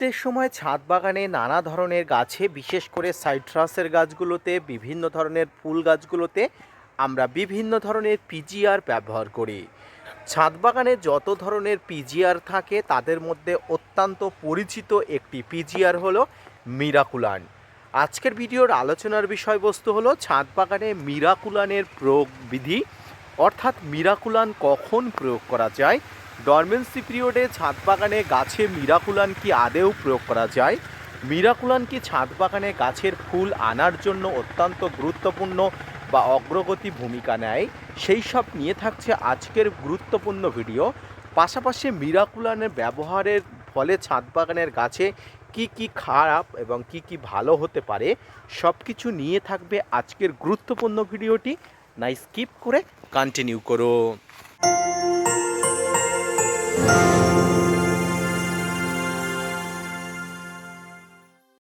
শীতের সময় ছাদ বাগানে নানা ধরনের গাছে বিশেষ করে সাইট্রাসের গাছগুলোতে বিভিন্ন ধরনের ফুল গাছগুলোতে আমরা বিভিন্ন ধরনের পিজিআর ব্যবহার করি। ছাদ বাগানে যত ধরনের পিজিআর থাকে তাদের মধ্যে অত্যন্ত পরিচিত একটি পিজিআর হলো মিরাকুলান। আজকের ভিডিওর আলোচনার বিষয়বস্তু হলো ছাদ বাগানে মিরাকুলানের প্রয়োগ বিধি, অর্থাৎ মিরাকুলান কখন প্রয়োগ করা যায়, ডরমেন্সি পিরিয়ডে ছাদ বাগানে গাছে মিরাকুলান কি আদেও প্রয়োগ করা যায়, মিরাকুলান কি ছাদ বাগানে গাছের ফুল আনার জন্য অত্যন্ত গুরুত্বপূর্ণ বা অগ্রগতি ভূমিকা নেয়, সেই সব নিয়ে থাকছে আজকের গুরুত্বপূর্ণ ভিডিও। পাশাপাশি মিরাকুলানের ব্যবহারের ফলে ছাদ বাগানের গাছে কি কি খারাপ এবং কি কি ভালো হতে পারে সব কিছু নিয়ে থাকবে আজকের গুরুত্বপূর্ণ ভিডিওটি। না স্কিপ করে কন্টিনিউ করো।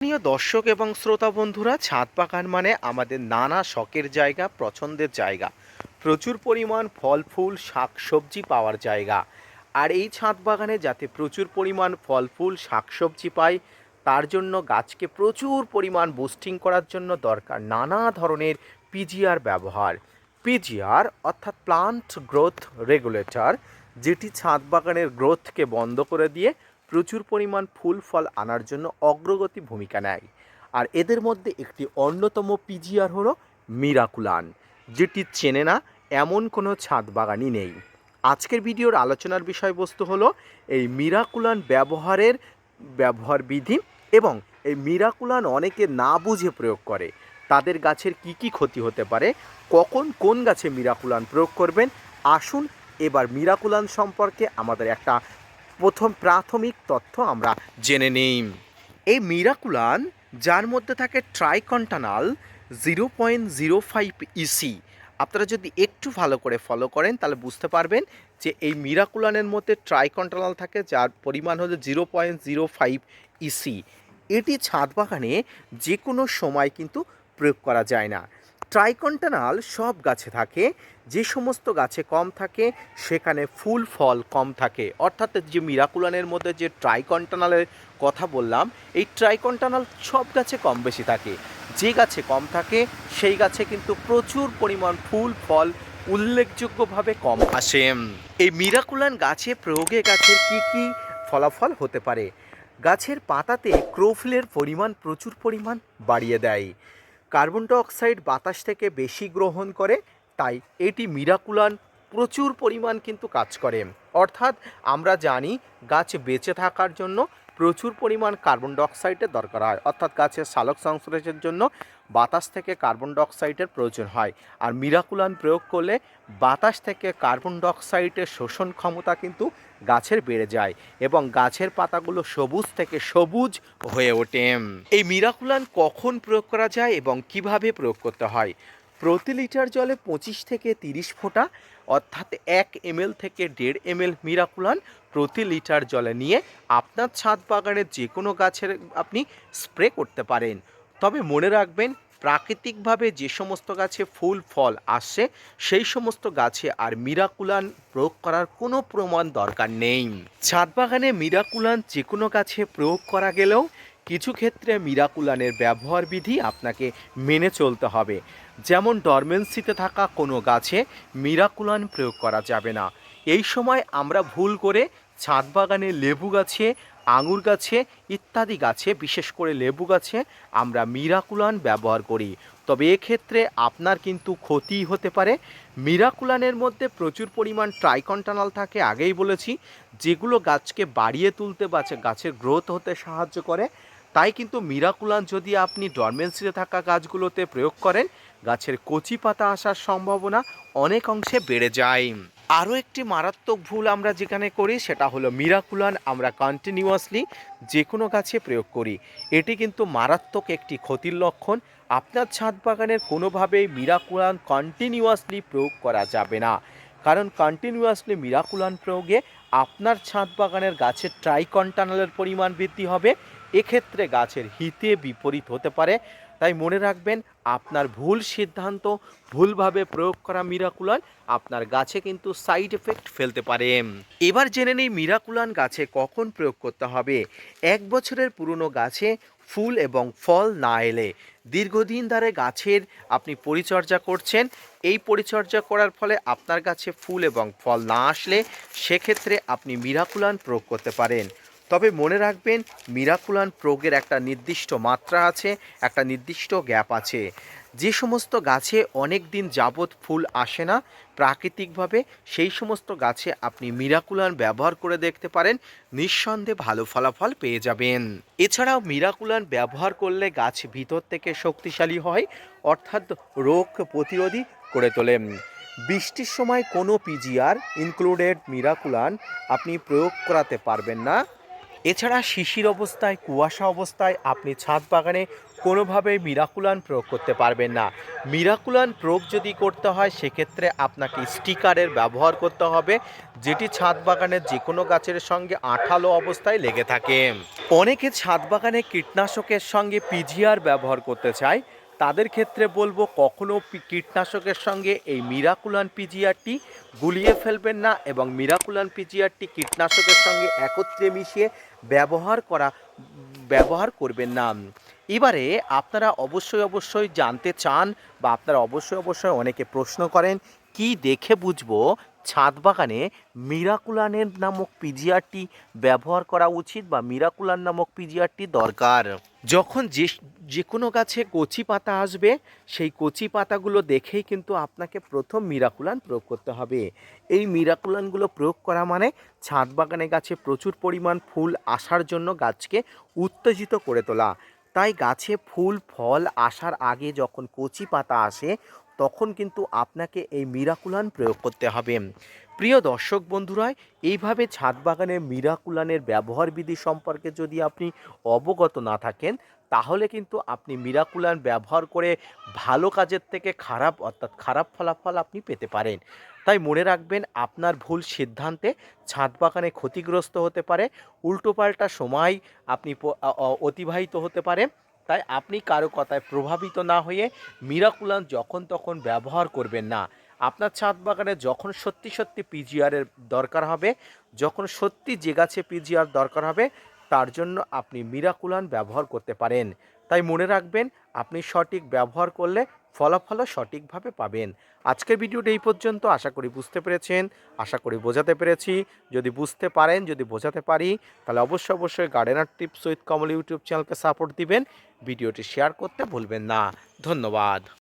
প্রিয় দর্শক এবং শ্রোতা বন্ধুরা, ছাদ বাগান মানে আমাদের নানা শখের জায়গা, পছন্দের জায়গা, প্রচুর পরিমাণ ফল ফুল শাক সবজি পাওয়ার জায়গা। আর এই ছাদ বাগানে যাতে প্রচুর পরিমাণ ফল ফুল শাক সবজি পাই তার জন্য গাছকে প্রচুর পরিমাণ বুস্টিং করার জন্য দরকার নানা ধরনের পিজিআর ব্যবহার। পিজিআর অর্থাৎ প্লান্ট গ্রোথ রেগুলেটর, যেটি ছাদ বাগানের গ্রোথকে বন্ধ করে দিয়ে প্রচুর পরিমাণ ফুল ফল আনার জন্য অগ্রগতি ভূমিকা নেয়। আর এদের মধ্যে একটি অন্যতম পিজিআর হলো মিরাকুলান, যেটি চেনে না এমন কোনো ছাদ বাগানই নেই। আজকের ভিডিওর আলোচনার বিষয়বস্তু হলো এই মিরাকুলান ব্যবহার বিধি, এবং এই মিরাকুলান অনেকে না বুঝে প্রয়োগ করে, তাদের গাছের কি কি ক্ষতি হতে পারে, কখন কোন গাছে মিরাকুলান প্রয়োগ করবেন। আসুন এবার মিরাকুলান সম্পর্কে আমাদের একটা প্রাথমিক তথ্য আমরা জেনে নিই। এই মিরাকুলান, যার মধ্যে থাকে ট্রাইকন্টানাল 0.05 ইসি, আপনারা যদি একটু ভালো করে ফলো করেন তাহলে বুঝতে পারবেন যে এই মিরাকুলানের মধ্যে ট্রাইকন্টানাল থাকে, যার পরিমাণ হলো 0.05 ইসি। এটি ছাদ বাগানে যে কোনো সময় কিন্তু প্রয়োগ করা যায় না। ট্রাইকন্টানাল সব গাছে থাকে, যে সমস্ত গাছে কম থাকে সেখানে ফুল ফল কম থাকে। অর্থাৎ যে মিরাকুলানের মধ্যে যে ট্রাইকন্টানালের কথা বললাম, এই ট্রাইকন্টানাল সব গাছে কম বেশি থাকে। যে গাছে কম থাকে সেই গাছে কিন্তু প্রচুর পরিমাণ ফুল ফল উল্লেখযোগ্যভাবে কম আসে। এই মিরাকুলান গাছে প্রয়োগে গাছের কি কি ফলাফল হতে পারে? গাছের পাতাতে ক্লোরোফিলের পরিমাণ প্রচুর পরিমাণ বাড়িয়ে দেয়। কার্বন ডাইঅক্সাইড বাতাস থেকে বেশি গ্রহণ করে, তাই এটি মিরাকুলান প্রচুর পরিমাণ কিন্তু কাজ করে। অর্থাৎ আমরা জানি গাছ বেঁচে থাকার জন্য প্রচুর পরিমাণ কার্বন ডাইঅক্সাইডের দরকার হয়, অর্থাৎ গাছের সালোক সংশ্লেষের জন্য বাতাস থেকে কার্বন ডাইঅক্সাইডের প্রয়োজন হয়। আর মিরাকুলান প্রয়োগ করলে বাতাস থেকে কার্বন ডাইঅক্সাইডের শোষণ ক্ষমতা কিন্তু গাছের বেড়ে যায় এবং গাছের পাতাগুলো সবুজ থেকে সবুজ হয়ে ওঠে। এই মিরাকুলান কখন প্রয়োগ করা যায় এবং কিভাবে প্রয়োগ করতে হয়? প্রতি লিটার জলে 25 থেকে 30 ফোঁটা, অর্থাৎ 1 ml থেকে 1.5 ml মিরাকুলান প্রতি লিটার জলে নিয়ে আপনার ছাদ বাগানের যে কোনো গাছের আপনি স্প্রে করতে পারেন। তবে মনে রাখবেন, প্রাকৃতিকভাবে যে সমস্ত গাছে ফুল ফল আসছে সেই সমস্ত গাছে আর মিরাকুলান প্রয়োগ করার কোনো প্রমাণ দরকার নেই। ছাদ বাগানে মিরাকুলান যে কোনো গাছে প্রয়োগ করা গেলেও কিছু ক্ষেত্রে মিরাকুলানের ব্যবহার বিধি আপনাকে মেনে চলতে হবে। যেমন ডরমেন্সিতে থাকা কোনো গাছে মিরাকুলান প্রয়োগ করা যাবে না। এই সময় আমরা ভুল করে ছাদ বাগানে লেবু গাছে, আঙুর গাছে ইত্যাদি গাছে, বিশেষ করে লেবু গাছে আমরা মিরাকুলান ব্যবহার করি, তবে এক্ষেত্রে আপনার কিন্তু ক্ষতি হতে পারে। মিরাকুলানের মধ্যে প্রচুর পরিমাণ ট্রাইকন্টানাল থাকে, আগেই বলেছি, যেগুলো গাছকে বাড়িয়ে তুলতে বা গাছের গ্রোথ হতে সাহায্য করে। তাই কিন্তু মিরাকুলান যদি আপনি ডরমেন্সিতে থাকা গাছগুলোতে প্রয়োগ করেন, গাছের কচি পাতা আসার সম্ভাবনা অনেক অংশে বেড়ে যায়। আরও একটি মারাত্মক ভুল আমরা যেখানে করি সেটা হলো মিরাকুলান আমরা কন্টিনিউয়াসলি যে কোনো গাছে প্রয়োগ করি। এটি কিন্তু মারাত্মক একটি ক্ষতির লক্ষণ। আপনার ছাদ বাগানের কোনোভাবেই মিরাকুলান কন্টিনিউয়াসলি প্রয়োগ করা যাবে না, কারণ কন্টিনিউয়াসলি মিরাকুলান প্রয়োগে আপনার ছাদ বাগানের গাছের ট্রাইকন্টানালের পরিমাণ বৃদ্ধি হবে। এক্ষেত্রে গাছের হিতে বিপরীত হতে পারে। তাই মনে রাখবেন, আপনার ভুল সিদ্ধান্ত, ভুলভাবে প্রয়োগ করা মিরাকুলান আপনার গাছে কিন্তু সাইড এফেক্ট ফেলতে পারে। এবার জেনে নেই মিরাকুলান গাছে কখন প্রয়োগ করতে হবে। 1 বছরের পুরনো গাছে ফুল এবং ফল না এলে, দীর্ঘদিন ধরে গাছের আপনি পরিচর্যা করছেন, এই পরিচর্যা করার ফলে আপনার গাছে ফুল এবং ফল না আসলে সেক্ষেত্রে আপনি মিরাকুলান প্রয়োগ করতে পারেন। তবে মনে রাখবেন, মিরাকুলান প্রয়োগের একটা নির্দিষ্ট মাত্রা আছে, একটা নির্দিষ্ট গ্যাপ আছে। যে সমস্ত গাছে অনেক দিন যাবৎ ফুল আসে না প্রাকৃতিকভাবে, সেই সমস্ত গাছে আপনি মিরাকুলান ব্যবহার করে দেখতে পারেন, নিঃসন্দেহে ভালো ফলাফল পেয়ে যাবেন। এছাড়াও মিরাকুলান ব্যবহার করলে গাছ ভিতর থেকে শক্তিশালী হয়, অর্থাৎ রোগ প্রতিরোধী করে তোলে। বৃষ্টির সময় কোনো পিজিআর ইনক্লুডেড মিরাকুলান আপনি প্রয়োগ করাতে পারবেন না। এছাড়া শিশির অবস্থায়, কুয়াশা অবস্থায় আপনি ছাদ বাগানে কোনোভাবেই মিরাকুলান প্রয়োগ করতে পারবেন না। মিরাকুলান প্রয়োগ যদি করতে হয় সেক্ষেত্রে আপনাকে স্টিকারের ব্যবহার করতে হবে, যেটি ছাদ বাগানের যে কোনো গাছের সঙ্গে আঠালো অবস্থায় লেগে থাকে। অনেকে ছাদ বাগানে কীটনাশকের সঙ্গে পিজিআর ব্যবহার করতে চায়, তাদের ক্ষেত্রে বলবো কখনো কীটনাশকের সঙ্গে এই মিরাকুলান পিজিআরটি গুলিয়ে ফেলবেন না, এবং মিরাকুলান পিজিআরটি কীটনাশকের সঙ্গে একত্রে মিশিয়ে ব্যবহার করবেন না। এবারে আপনারা অবশ্যই জানতে চান, বা আপনারা অবশ্যই অনেকে প্রশ্ন করেন, কি দেখে বুঝবো ছাদ বাগানে মিরাকুলানের নামক পিজিআরটি ব্যবহার করা উচিত বা মিরাকুলান নামক পিজিআরটি দরকার? যখন যে কোনো গাছে কচি পাতা আসবে, সেই কচি পাতাগুলো দেখেই কিন্তু আপনাকে প্রথম মিরাকুলান প্রয়োগ করতে হবে। এই মিরাকুলানগুলো প্রয়োগ করা মানে ছাদ বাগানে গাছে প্রচুর পরিমাণ ফুল আসার জন্য গাছকে উত্তেজিত করে তোলা। তাই গাছে ফুল ফল আসার আগে যখন কচি পাতা আসে, তখন কিন্তু আপনাকে এই মিরাকুলান প্রয়োগ করতে হবে। প্রিয় দর্শক বন্ধুরা, এইভাবে ছাদ বাগানে মিরাকুলানের ব্যবহার বিধি সম্পর্কে যদি আপনি অবগত না থাকেন, তাহলে কিন্তু আপনি মিরাকুলান ব্যবহার করে ভালো কাজের থেকে খারাপ, অর্থাৎ খারাপ ফলাফল আপনি পেতে পারেন। তাই মনে রাখবেন, আপনার ভুল সিদ্ধান্তে ছাদ বাগানে ক্ষতিগ্রস্ত হতে পারে, উল্টোপাল্টা সময় আপনি অতিবাহিত হতে পারে। তাই আপনি কারো কথায় প্রভাবিত না হয়ে মিরাকুলান যখন তখন ব্যবহার করবেন না। আপনার ছাদ বাগানে যখন সত্যি পিজিআরের দরকার হবে, যখন সত্যি যে গাছে পিজিআর দরকার হবে, তার জন্য আপনি মিরাকুলান ব্যবহার করতে পারেন। তাই মনে রাখবেন, আপনি সঠিক ব্যবহার করলে ফলাফলও সঠিকভাবে পাবেন। আজকের ভিডিওটা এই পর্যন্ত। আশা করি বুঝতে পেরেছেন, আশা করি বোঝাতে পেরেছি। যদি বুঝতে পারেন, যদি বোঝাতে পারি, তাহলে অবশ্যই gardener tips with Kamal YouTube চ্যানেলকে সাপোর্ট দিবেন। ভিডিওটি শেয়ার করতে ভুলবেন না। ধন্যবাদ।